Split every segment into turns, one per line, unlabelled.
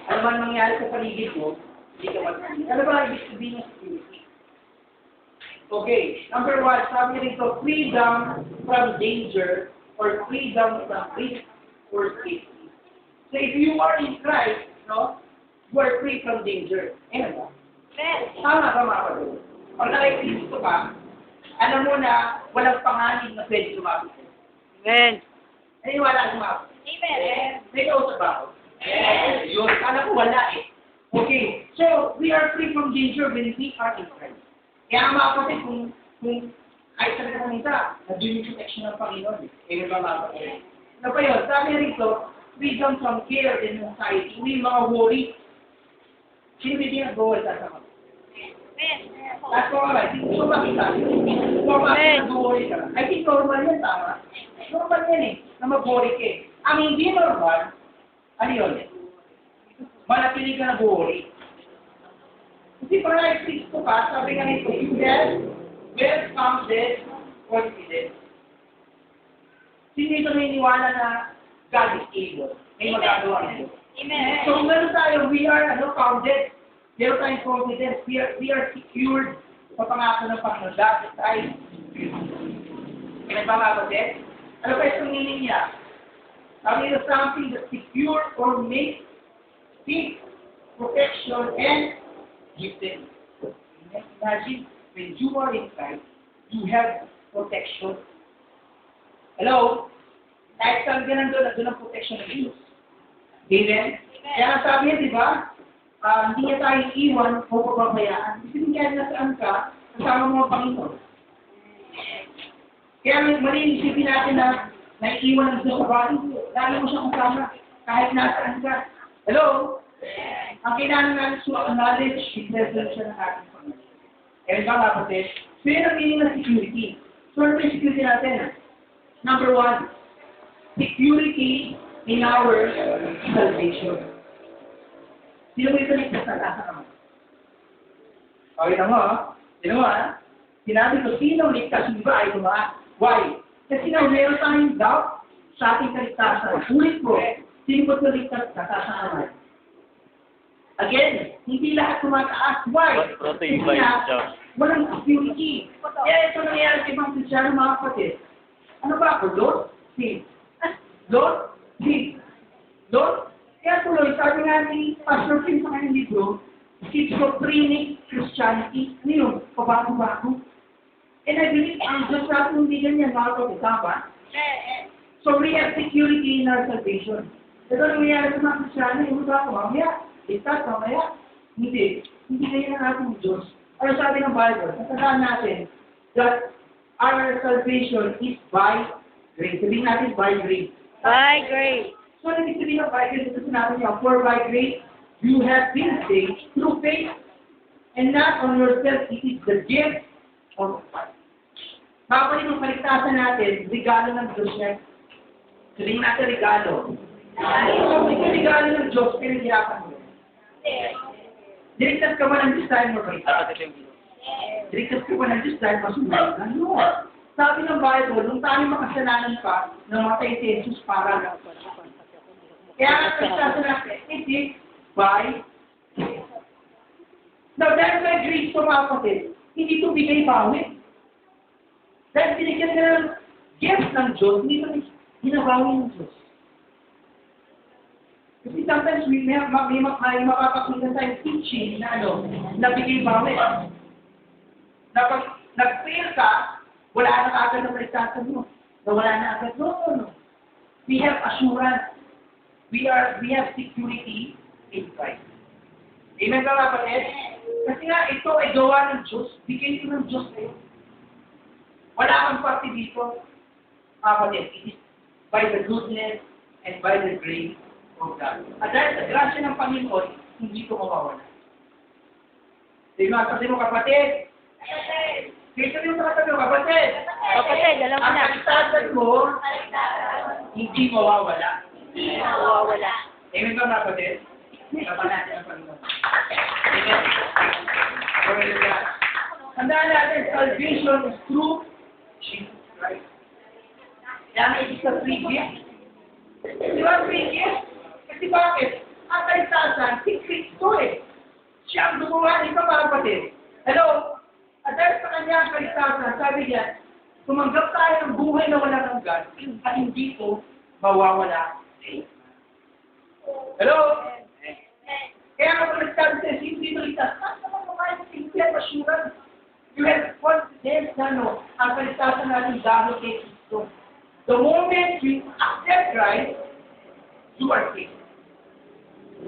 Ano man mangyari sa paligid mo, hindi ka mag-ingat. Ano ba ibig sabihin ng security? Okay, number 1, sabi rito, freedom from danger or freedom from risk or safety. So if you are in Christ, no, you are free from danger. Ayan ba? Tama ba mga kapatid? Pag nakikristo ka, alam mo na walang panganib na pwede lumapit.
Amen.
Naniniwala ka lumapit?
Amen.
May kausap ba ako? Yes. Yun, kala ko wala eh. Okay, so we are free from danger when we are in Christ. Kaya mga kapatid, kung kahit sa kang isa, nandun yung protection ng Panginoon. Amen ba mga kapatid? Ano pa yun? Sabi rito, freedom from care and anxiety. Hindi mga worry. Sino hindi nag-worry sa kapatid? That's all right. Hindi ko makita. Kung bakit nag-worry ka. I think normal yan, tama. Normal yan eh, na mag-worry ka eh. Ang hindi normal, ano yun? Manatili ka nag-worry. Kasi para na-Kristo ka, sabi nga nito, death comes death, confidence. Sino ito naniniwala na God is able? May magagawa nito.
Amen.
So, meron tayo, we are founded. Meron tayong confidence. We are secured sa pangako ng Panginoon. That is tayo. May pangako din. Ano pa itong meaning niya? Sabi nito, something that secure or makes peace, protection, and gifted. Imagine, when you are in Christ, you have protection. Hello? Kahit saan ka nandun ang protection ng Diyos. Amen? Kaya sabi niya, di ba? Hindi niya tayo iwan o pababayaan. Kasi kahit nasaan ka, kasama mo ang Panginoon. Kaya mali isipin natin na naiiwan ng Diyos sa bahay. Lalo mo siya kasama kahit nasaan ka. Hello? Ang kailangan natin sa knowledge, i-present siya ng ating Panginoon. Kaya ba nga kapatid? So yun ang meaning ng security. So ano ba yung security natin? Number 1, security in our salvation. Sino mo ito ligtas na tasa naman? Okay na mo, sino mo sinabi ko, sino ligtas yung iba ay tumaan. Why? Kasi na meron tayong doubt sa ating kaligtasan. Ulit ko, sino mo ito ligtas na tasa naman? Again, hindi lahat tumataas. Why? Kasi na, walang security. Kaya ito nangyayari sa ibang Kristyano mga kapatid. Ano ba ako? Lord? Si. Lord? Si. Lord? Kaya tuloy, sabi nga ni Pastor Kim sa kanyang libro, schizophrenic Christianity. Ano yun? Pabago-bago. And I believe ang Diyos natin hindi ganyan, mga kapatid. Tama? So we have security in our salvation. Ito nangyayari sa mga Kristyano, yung ba ako, mamaya, ligtas, mamaya, hindi. Hindi ganyan ang ating Diyos. Ano sabi ng Bible? Natatandaan natin that our salvation is by grace. Sabihin natin by grace.
By grace.
So, ano ibig sabihin ng by grace? Ito sinabi niya, for by grace, you have been saved through faith, and not on yourself, it is the gift of God. Bakit yung kaligtasan natin, regalo ng Diyos yan. Sabihin natin regalo. So, ito regalo ng Diyos, pinagirapan mo. Direktas ka ba ng Diyos dahil mo ba? Direktas ka ba ng Diyos dahil masunod? Ano? Sabi ng Bible, nung tayo makasalanan pa, namatay si Jesus para lang. Kaya nga kaligtasan natin, it is by grace. Now, dahil by grace ito mga kapatid, hindi ito bigay bawi. Dahil binigyan ka ng gift ng Diyos, hindi ito hinabawi ng Diyos. Kasi sometimes may mapapakita tayong teaching na nabigay bawi. Na pag nag-fail ka, wala na agad na kaligtasan mo. Na wala na agad. No. We have assurance. We have security in Christ. Amen ba mga kapatid? Kasi nga, ito ay gawa ng Diyos. Bigay ito ng Diyos sa'yo. Wala kang parte dito. Kapatid, it is by the goodness and by the grace of God. At dahil sa grasya ng Panginoon, hindi ko mawawala. Sige mga sabi mo, kapatid. Sige sabi mo sa katabi mo, kapatid.
Kapatid, alam mo na.
Ang kaligtasan mo, hindi mawawala.
Hindi mawawala.
Amen ba mga kapatid? Kapag natin ang Panginoon. Amen. Tandaan natin, salvation is through Jesus Christ. Kaya may isa free gift. Di ba free gift? Kasi bakit? kaligtasan, si Kristo eh. Siya ang gumawa nito mga kapatid. Hello? At dahil sa kanya ang kaligtasan, sabi niya, tumanggap tayo ng buhay na walang hanggan at hindi ko mawawala. Hello? Kaya nga pag nagsabi sa'yo, simple ito ligtas, saan naman makain sa simple assurance? You have confidence na ang kaligtasan natin dahil kay Kristo. The moment you accept Christ, you are saved.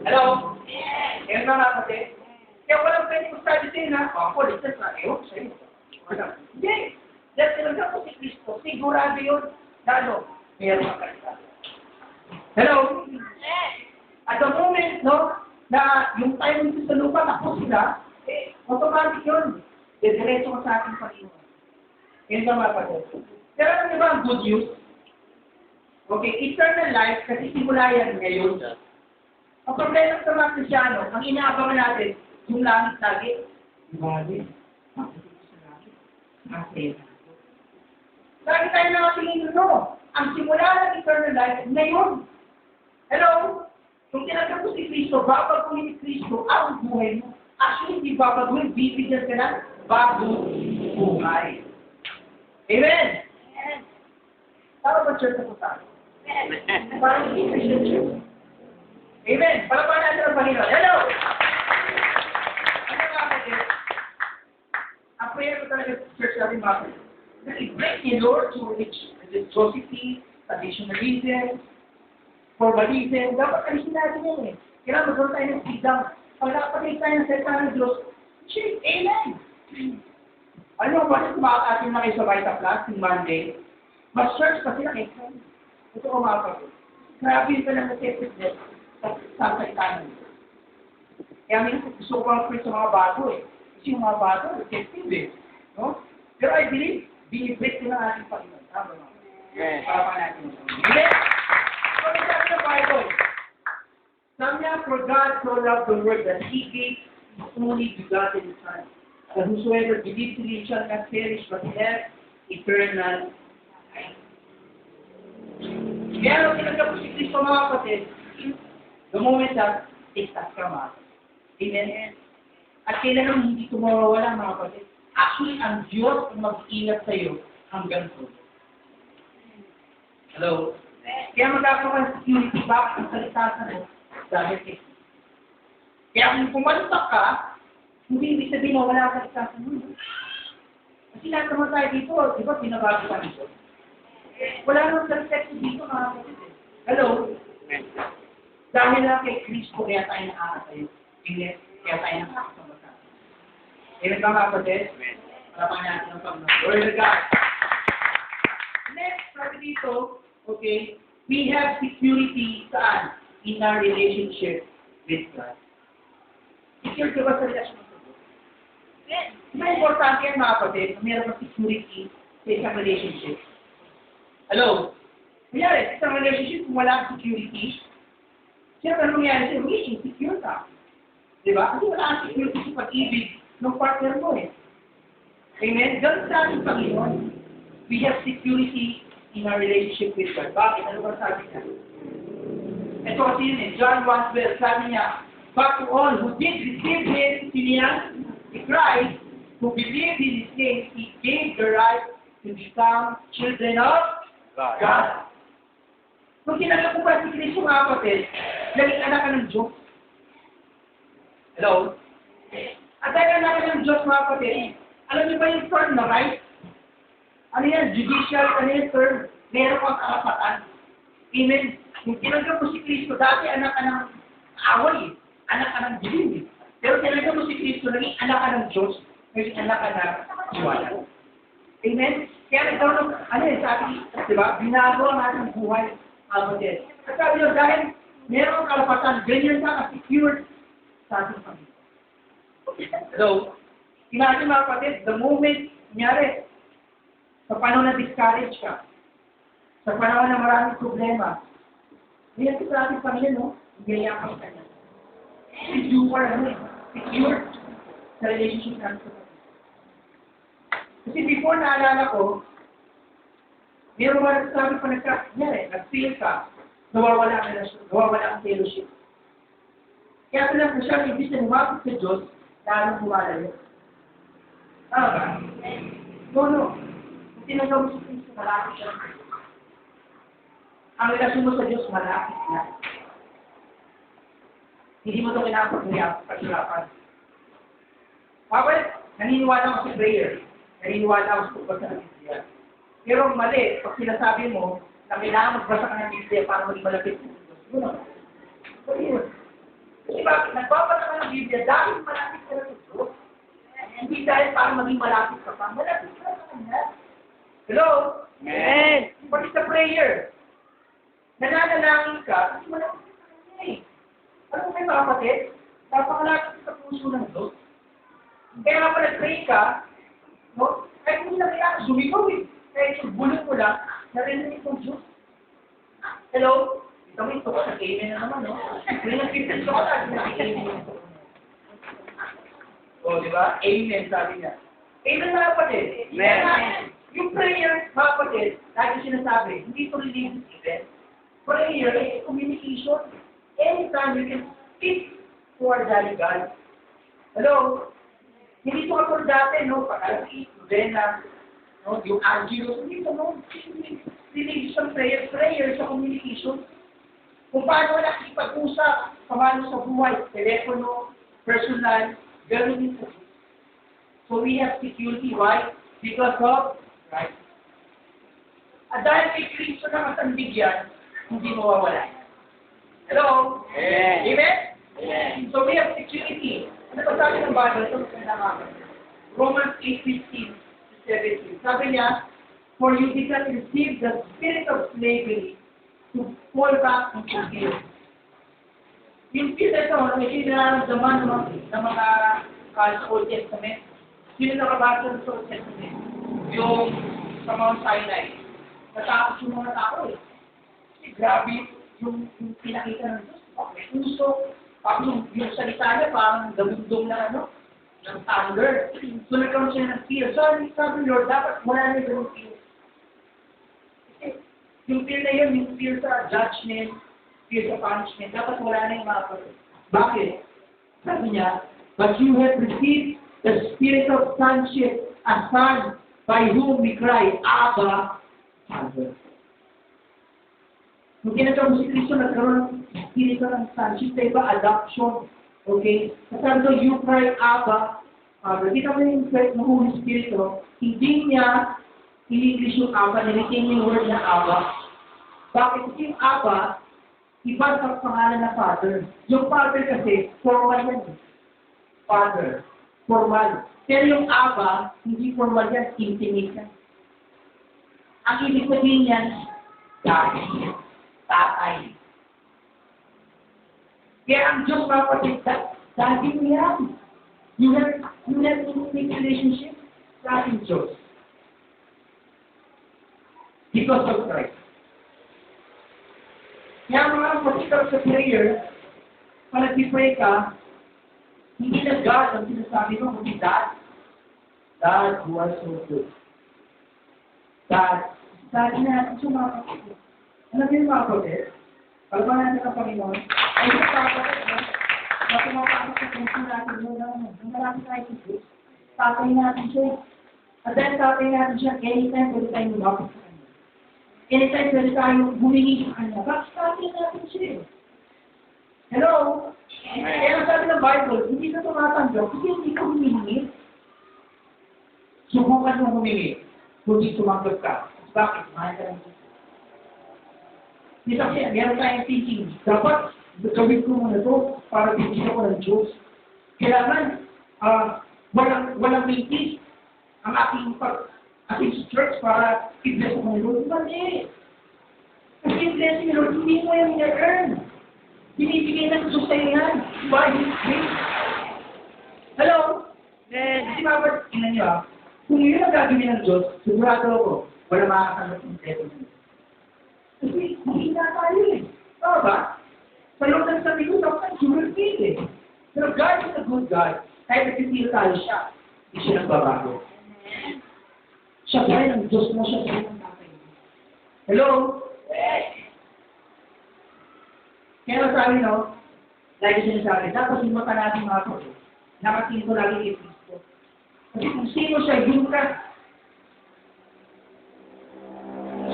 Hello? Yes. Mga kapatid? Kaya walang pwede kong sabi sa'yo na, ako, ligtas na, ewan sa'yo. Hindi. Dahil tinanggap ko si Kristo, sigurado yun. Lalo, mayroon ang kaligtasan. Hello? At the moment, na yung time nito sa lupa, tapos sila, automatic yun. Diretso ka sa ating Panginoon. Yan ba mga kapatid? Pero ano ba ang good news? Okay, eternal life, kasi simula yan ngayon. Ang problema sa mga Kristyano, ang inaabangan natin, yung langit lagi. Ibali. Lagi tayo nakatingin ang simula ng eternal life, ngayon. Hello? Kung tinatapos ko si Kristo, babaguhin ni Kristo ang buhay mo. Actually, hindi babaguhin, bibigyan ka ng bagong buhay. Amen? Tama ba church ako tayo? Parang hindi Christian church. Amen. Palapahan natin ang Panginoon. Hello! Ano nga kasi? Ang prayer ko talaga sa church natin bakit? I-break ni Lord to religiosity, traditionalism, formalism. Dapat alisin natin yan eh. Kailangan magkaroon tayo ng freedom. Pag nakapagay tayo ng salita ng Diyos, shit, amen! Ano ba bakit makakatin na kayo sa Vita Plus yung Monday? Mas church kasi na kayo. Ito ko mga kapatid. Grabe ka lang na separateness sa salita ng Diyos. Kaya minsan gusto ko ang sa mga bago eh. Kasi yung mga bago, effective eh. No? Pero I believe, binibreak ko ng ating Panginoon. Tama ba? Yes. Para pa natin. Amen? So, sabi ng Bible, sabi niya, for God so loved the world that He gave His only begotten Son, that whosoever believes in Him shall not perish but have eternal life. Kaya nung tinanggap ko si Kristo mga kapatid, the moment that ligtas ka mga. Amen? At kailangan hindi ito mawawala mga kapatid. Actually, ang Diyos ang mag-iingat sa iyo hanggang po. Hello? Kaya magkakaroon ng security back ang salita mo dahil kay Kristo. Kaya kung pumalpak ka, hindi ibig sabihin na wala ka sa mo. Kasi lahat naman tayo dito, di ba, pinabago ka dito? Wala nang self-sex dito, mga kapatid. Hello? Dahil lang kay Kristo, kaya tayo nakakatayo. Kaya tayo nakakasama. Amen ba, mga kapatid? Parapan natin ang Panginoon. Glory to God. Next, sabi dito, okay, we have security saan? In our relationship with God. Secure ka ba sa relasyon mo? May importante yan mga kapatid, mayroon kang security sa isang relationship. Hello? Mayroon, isang relationship, kung wala kang security, siyempre anong nangyari sa'yo? Magiging insecure ka. Diba? Kasi wala kang security sa pag-ibig ng partner mo eh. Amen? Ganun sa ating Panginoon. We have security in our relationship with God. Bakit? Ano ba sabi niya? Ito kasi yun eh, John 1:12, sabi niya, but to all who did receive Him, si Christ, who believed in His name, He gave the right to become children of God. Kung tinanggap ko pa si Kristo mga kapatid, naging anak ka ng Diyos. Hello? At dahil anak ka ng Diyos mga kapatid, alam niyo ba yung term na right? Ano yan? Judicial, ano yung term? Meron kang karapatan. Amen? Kung tinanggap mo si Kristo, dati anak ka ng away, anak ka ng dilim. Pero tinanggap mo si Kristo, naging anak ka ng Diyos, naging anak ka ng Tiwala. Amen? Kaya nagkaroon ng, ano yun, sa ating, di ba? Binago ang ating buhay, kapatid. At sabi nyo, dahil meron kang karapatan, ganyan ka ka-secured sa ating Panginoon. So, imagine mga kapatid, the moment, nangyari, sa panahon na discourage ka, sa panahon na maraming problema, hindi sa ating Panginoon, no? Gayakan ka niya. You are secure sa relationship natin sa Panginoon. Kasi before naalala ko, meron ba nagsasabi pa nag-feel ka, nawawala ang relasyon, nawawala ang fellowship. Kaya pala po siya, ibig na lumapit sa Diyos, lalong lumalayo. Tama ba? No. Kung tinagaw mo sa Kristo, malapit siya. Ang relasyon mo sa Diyos, malapit na. Hindi mo ito kailangan paghirapan. Pabalik, naniniwala ako sa prayer. Naniniwala ako sa pagbasa ng Biblia. Pero mali, pag sinasabi mo na kailangan magbasa ka ng Biblia para maging malapit sa Diyos. Yun. Kasi bakit? Nagbabasa ka ng Biblia dahil malapit ka na sa Diyos. Hindi dahil para maging malapit ka pa. Malapit ka na sa Kanya. Hello?
Amen.
Pati sa prayer. Nananalangin ka, kasi malapit ka sa Kanya eh. Ano mo kayo mga kapatid? Napakalapit sa puso ng Diyos. Kaya nga pa nag-pray ka, no? Kahit hindi na kailangan sumigaw eh. Kahit yung bulong mo lang, narinig ng Diyos. Hello? Ito mo ito, nag-amen na naman, no? May nag-fitness ko ka, nag-amen. O, di ba? Amen, sabi niya. Amen mga kapatid.
Amen.
Yung prayer, mga kapatid, lagi sinasabi, hindi ito religious event. Prayer is communication. Anytime you can speak to our Daddy God. Hello? Hindi ito katulad dati, no? Pag-alaki, Vena, no? Yung Angelus, hindi ito, no? Religious ang prayer. Prayer sa communication. Kung paano nakikipag-usap, paano sa buhay, telepono, personal, gano'n ito. So we have security, why? Because of Christ. At dahil kay Kristo na masanbigyan, hindi mawawala. Hello?
Amen.
Amen?
Amen.
So we have security. Ano pa sabi ng Bible? Ito kailangan. Romans 8:15-17. Sabi niya, for you did not receive the spirit of slavery to fall back into fear. Yung fear na ito, may kinararamdaman ng mga sa Old Testament. Sino nakabasa sa Old Testament? Yung sa Mount Sinai. Natakot yung mga tao eh. Kasi grabe yung pinakita ng Diyos. May puso. Tapos yung salita niya parang damdum na ng anger. So nagkaroon siya ng fear. Sabi Lord, dapat wala na yung fear. Kasi yung fear na yun, yung fear sa judgment, fear sa punishment, dapat wala na yung mga kapatid. Bakit? Sabi niya, but you have received the spirit of sonship, a son, by whom we cry, Abba, Father. Kung kinagawa mo si Kristo, nagkaroon ng spirit ng sonship, sa iba, adoption. Okay? Sabi ko, you cry, Abba, Father. Kita mo yung Holy Spirit, hindi niya in-English yung Abba, nilitin niya yung word na Abba. Bakit? Kasi yung Abba, iba sa pangalan na Father. Yung Father kasi, formal yan. Father. Formal. Pero yung Abba, hindi formal yan, intimate yan. Ang ibig sabihin yan, Daddy. Tatay. Kaya ang Diyos mga kapatid, Daddy mo yan. You have intimate relationship sa ating Diyos. Because of Christ. Kaya mga kapatid sa prayer, pag nag-pray ka, hindi na God ang sinasabi mo, kundi Dad. Dad, who are so good. Dad, Daddy natin sa mga kapatid. Ano ba yung mga kapatid? Pagpala natin ang Panginoon, ay yung mga kapatid, na pumapasok sa puso natin mo na nung marami tayo sa Diyos, tatay natin siya. At dahil tatay natin siya, anytime pwede tayo lumapit sa Kanya. Anytime pwede tayo humingi sa Kanya. Bakit tatay natin siya? Hello? Kaya sabi ng Bible, hindi ka tumatanggap, hindi ka humingi. Subukan mo humingi, kundi tumanggap ka. Bakit? Mahal ka lang. Kasi meron tayong thinking, dapat gawin ko muna ito para bibigyan ko ng Diyos. Kailangan, walang meeting ang ating church para i-bless ko ng Lord. Mali! Kasi yung blessing ng Lord, hindi mo yung i-earn. Binibigay ng Diyos sa'yo yan. By His grace. Hello? Kasi mga tingnan niyo kung yun ang gagawin ng Diyos, sigurado ako, wala makakatanggap ng blessing. Kasi mahina tayo eh. Tama ba? Sa loob ng sabi ko, dapat ang human faith eh. Pero God is a good God. Kahit nagtitiro tayo siya, hindi siya nagbabago. Siya pa rin ang Diyos mo, siya pa rin ang tatay mo. Hello? Kaya sabi Lagi sinasabi, dapat yung mata natin mga kapatid, nakatingin ko lagi kay Kristo. Kasi kung sino siya, yun ka.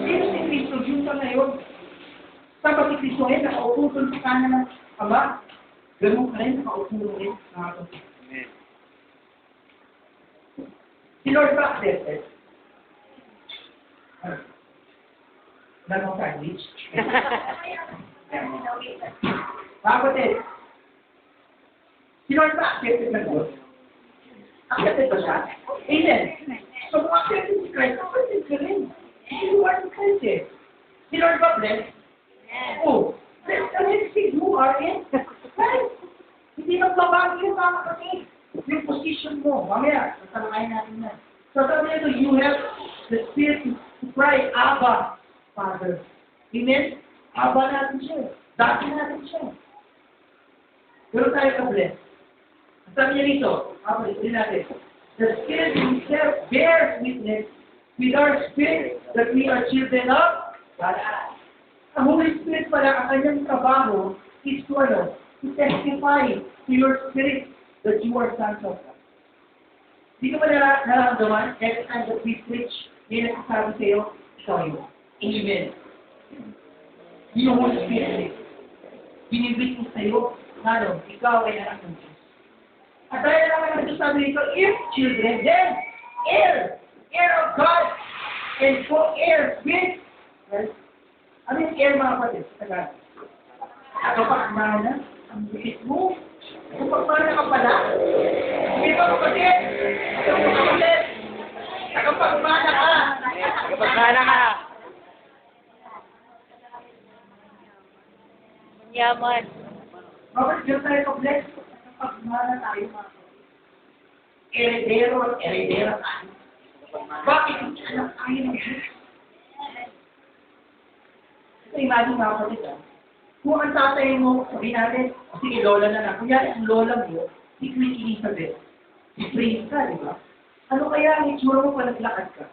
Sino si Kristo, yun ka ngayon. Sabi si Kristo ngayon, nakaupo doon sa kanan ng Ama. Ganun ka rin, nakaupo rin, mga kapatid.
Amen.
Si Lord ba accepted? Ganong sandwich? Mga kapatid, si Lord ba accepted ng Diyos? Accepted ba siya? Amen. So kung accepted si Christ, accepted ka rin. Si Lord Christ eh. Si Lord ba blessed? Oh, blessed ka rin si you are in Christ. Hindi nagbabago yung mga kapatid. Yung position mo. Mamaya, tatalakayin natin na. So sabi nito, you have the spirit to cry, Abba, Father. Amen? Abba natin siya. Dati natin siya. Pero tayo ka-bless. Sabi niya rito, ulit natin, the Spirit Himself bears witness with our spirit that we are children of God. Ang Holy Spirit pala, ang kanyang trabaho is to testify to your spirit that you are sons of God. Hindi ka ba nararamdaman? Every time that we preach, may nagsasabi sa iyo, ikaw yun. Amen. Yung Holy Spirit, binibig mo sa iyo, ikaw ay anak ng Diyos. At dahil naman ang Diyos sabi nito, if children, then heir of God, and co-heir with, right? Ano yung heir mga kapatid? Kapagmana, ang bukit mo. Kapagmana ka pala. Hindi ba kapatid? Kapagmana ka.
Kapagmana ka. Yaman.
Bakit Diyos tayo ka-bless? Kapagmana tayo mga heredero at heredera tayo. Bakit hindi anak tayo ng Diyos? So imagine mga kapatid, kung ang tatay mo, sabihin natin, sige, lola na lang. Kunyari, ang lola mo, si Queen Elizabeth, si Prince ka, di ba? Ano kaya ang itsura mo pa naglakad ka?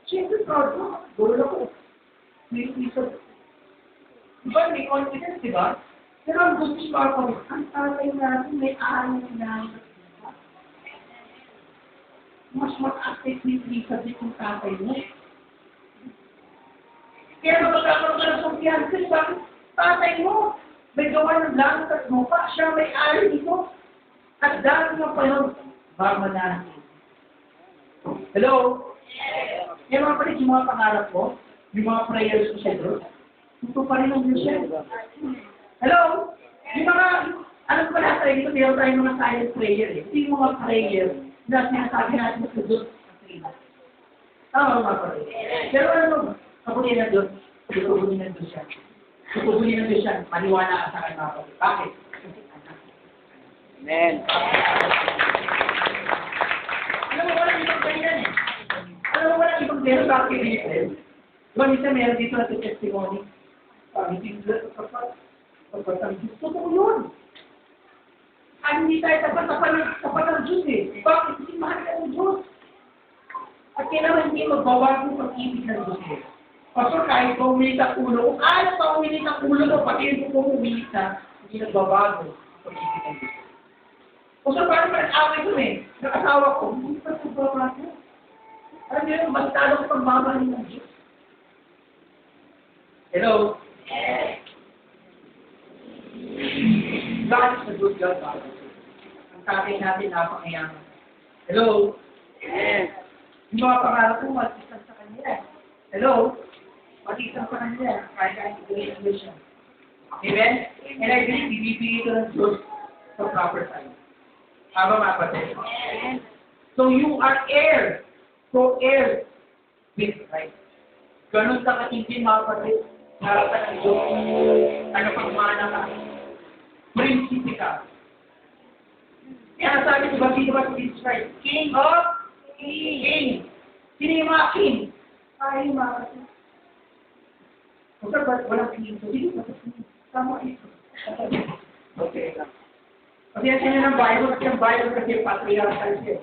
Siyempre, proud mo, lola ko. Queen Elizabeth. Diba, may confidence, di ba? Pero ang gusto mga kapatid, ang tatay natin may araw na mas mataas kay Queen Elizabeth yung tatay mo. Kaya magkakaroon ka ng kumpiyansa, bakit tatay mo may gawa ng langit at lupa, siya may ari dito. At dahil ng panahon, mamanahan. Hello? Kaya mga palit, yung mga pangarap ko, yung mga prayers ko sa Diyos, ito pa rin ang Diyos siya. Hello? Yung mga, alam ko na tayo dito, meron tayo mga silent prayer eh. Ito yung mga prayer na sinasabi natin sa Diyos. Tama mga palit. Pero ano, kapunin ng Diyos, tutubunin ng Diyos siya. Tutubunin ng Diyos siya, maniwala ka sa akin mga palit. Bakit?
Amen.
Alam mo, walang ibang ganyan eh. Alam mo, walang ibang ganyan sa akin dito. Diba, minsan meron dito na testimony. Pag-ibigla sa kapag ang Diyos. Totoo yun. Ay, hindi tayo tapat ng Diyos eh. Bakit? Kasi mahal ka ng Diyos. At kailangan hindi magbabago pag-ibig ng Diyos eh. Pastor, kahit pa umilit ang ulo, kung ayaw pa umilit ang ulo mo, pati yung kung umilit na, hindi nagbabago pag-ibig ng Diyos. O so, paano pa nag-away ko eh? Nakasawa ko, hindi pa nagbabago. Alam niyo yung mas talo ko pagmamahal ng Diyos. Hello? God is a good God, Father. Ang tatay natin napakayaman. Hello? Yung mga pangarap ko, matisan sa kanya. Hello? Matisan sa kanya. Kaya ka-integration siya. Amen? And I believe, bibigay ko ng Diyos sa proper time. Tama mga kapatid? So you are heir. Co-heir with Christ. Ganun ka katindi mga kapatid. Harapan ng Diyos. Tagapagmana ka. Prinsipe ka. Kaya nasabi diba dito ba si Jesus Christ? King of Kings. Sino yung mga king? Ay, yung mga kapatid. Kung saan ba walang king? So, dito ba? Tama ito. Okay lang. Kasi yan siya ng Bible, kasi ang Bible kasi patriarchal siya.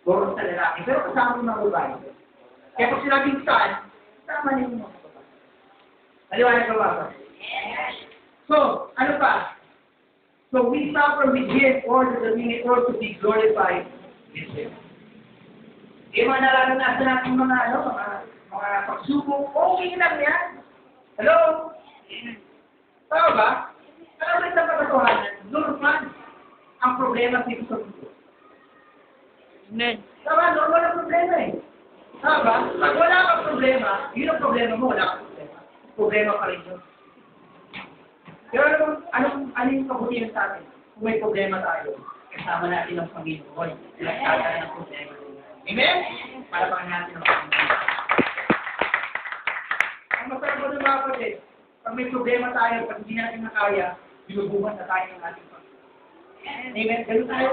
Goro sa lalaki. Pero kasama yung mga babae. Kaya pag sinabing saan, tama niyo yung mga babae. Maliwanag ka ba? So, ano pa? So we suffer with Him in order to be glorified with Him. Yung mga nararanasan natin mga pagsubok, okay lang yan. Hello? Tama ba? Alam mo sa katotohanan, normal ang problema dito sa mundo.
Amen.
Tama, normal ang problema eh. Tama ba? Pag wala kang problema, yun ang problema mo, wala kang problema. Problema pa rin yun. Pero anong kabutihan sa atin? Kung may problema tayo, kasama natin ang Panginoon. Ilagay tayo ng problema. Amen? Para pa natin ang Panginoon. Ang masarap mo ng mga kapatid, pag may problema tayo, pag hindi natin nakaya, binubuhan na tayo ng ating Panginoon. Amen? Ganun tayo.